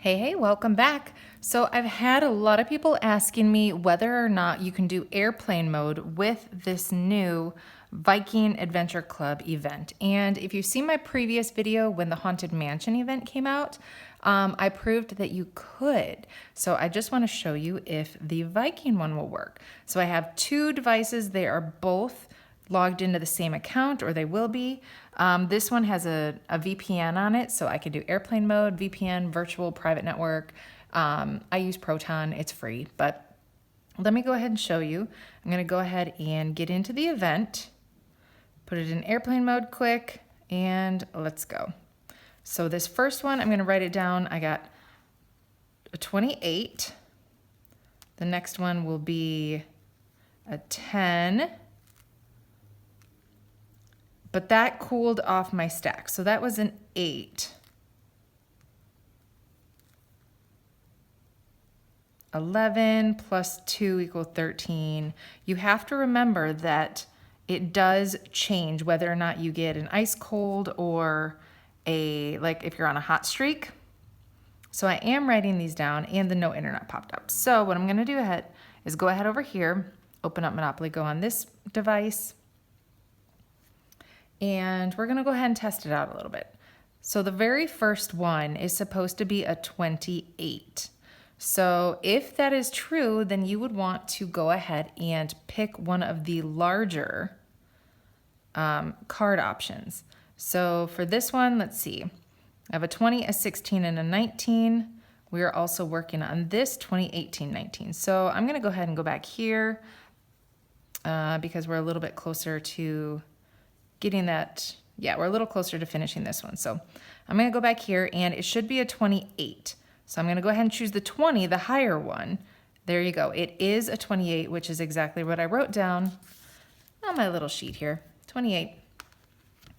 Hey, welcome back. So I've had a lot of people asking me whether or not you can do airplane mode with this new Viking Adventure Club event. And if you've seen my previous video when the Haunted Mansion event came out, I proved that you could. So I just want to show you if the Viking one will work. So I have two devices. They are both logged into the same account, or they will be. This one has a VPN on it, so I can do airplane mode, VPN, virtual private network. I use Proton, it's free, but let me go ahead and show you. I'm gonna go ahead and get into the event, put it in airplane mode quick, and let's go. So this first one, I'm gonna write it down. I got a 28. The next one will be a 10. But that cooled off my stack. So that was an 8. 11 plus 2 equals 13. You have to remember that it does change whether or not you get an ice cold or like if you're on a hot streak. So I am writing these down, and the no internet popped up. So what I'm gonna do is go ahead over here, open up Monopoly Go on this device, and we're gonna go ahead and test it out a little bit. So the very first one is supposed to be a 28. So if that is true, then you would want to go ahead and pick one of the larger card options. So for this one, let's see. I have a 20, a 16, and a 19. We are also working on this 20, 18, 19. So I'm gonna go ahead and go back here because we're a little bit closer to getting that. Yeah, we're a little closer to finishing this one. So I'm gonna go back here, and it should be a 28. So I'm gonna go ahead and choose the 20, the higher one. There you go. It is a 28, which is exactly what I wrote down on my little sheet here, 28.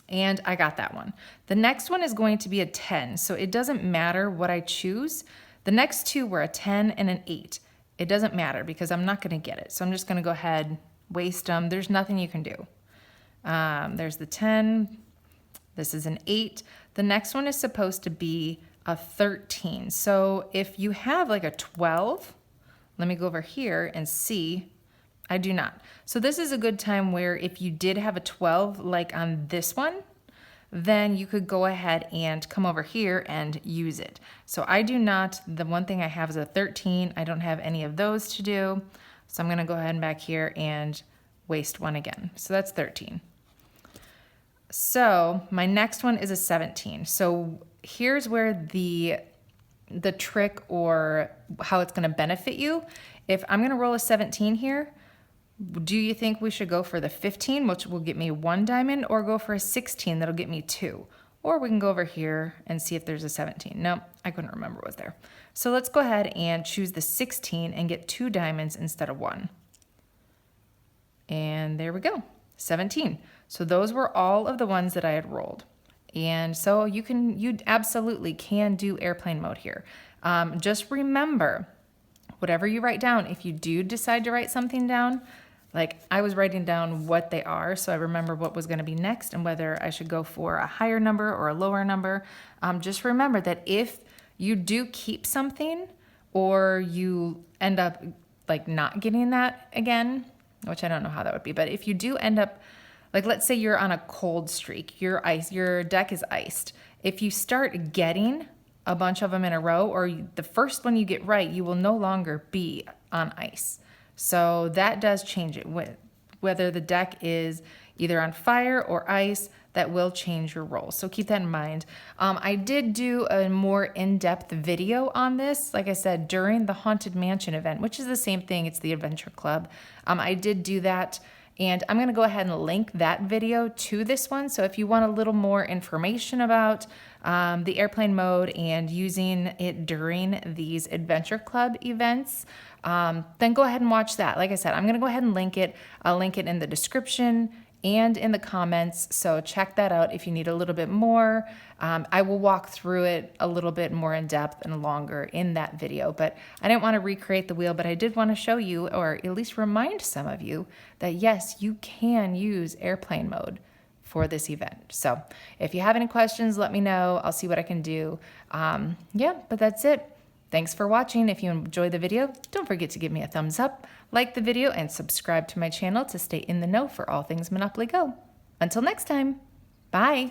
And I got that one. The next one is going to be a 10. So it doesn't matter what I choose. The next two were a 10 and an 8. It doesn't matter because I'm not gonna get it. So I'm just gonna go ahead, waste them. There's nothing you can do. There's the 10. This is an 8. The next one is supposed to be a 13. So if you have like a 12, let me go over here and see. I do not. So this is a good time where if you did have a 12, like on this one, then you could go ahead and come over here and use it. So I do not. The one thing I have is a 13. I don't have any of those to do. So I'm gonna go ahead and back here and waste one again. So that's 13. So my next one is a 17. So here's where the trick, or how it's gonna benefit you. If I'm gonna roll a 17 here, do you think we should go for the 15, which will get me 1 diamond, or go for a 16 that'll get me 2? Or we can go over here and see if there's a 17. No, I couldn't remember what was there. So let's go ahead and choose the 16 and get 2 diamonds instead of 1. And there we go, 17. So those were all of the ones that I had rolled. And so you absolutely can do airplane mode here. Just remember, whatever you write down, if you do decide to write something down, like I was writing down what they are, so I remember what was gonna be next and whether I should go for a higher number or a lower number. Just remember that if you do keep something, or you end up like not getting that again, which I don't know how that would be, but if you do end up, like let's say you're on a cold streak, your deck is iced. If you start getting a bunch of them in a row, or the first one you get right, you will no longer be on ice. So that does change it. Whether the deck is either on fire or ice, that will change your roll. So keep that in mind. I did do a more in-depth video on this, like I said, during the Haunted Mansion event, which is the same thing. It's the Adventure Club. I did do that. And I'm gonna go ahead and link that video to this one. So if you want a little more information about the airplane mode and using it during these Adventure Club events, then go ahead and watch that. Like I said, I'm gonna go ahead and link it. I'll link it in the description and in the comments. So check that out if you need a little bit more. I will walk through it a little bit more in depth and longer in that video, but I didn't want to recreate the wheel, but I did want to show you, or at least remind some of you, that yes, you can use airplane mode for this event. So if you have any questions, let me know. I'll see what I can do. Yeah, but that's it. Thanks for watching. If you enjoyed the video, don't forget to give me a thumbs up, like the video, and subscribe to my channel to stay in the know for all things Monopoly Go. Until next time, bye.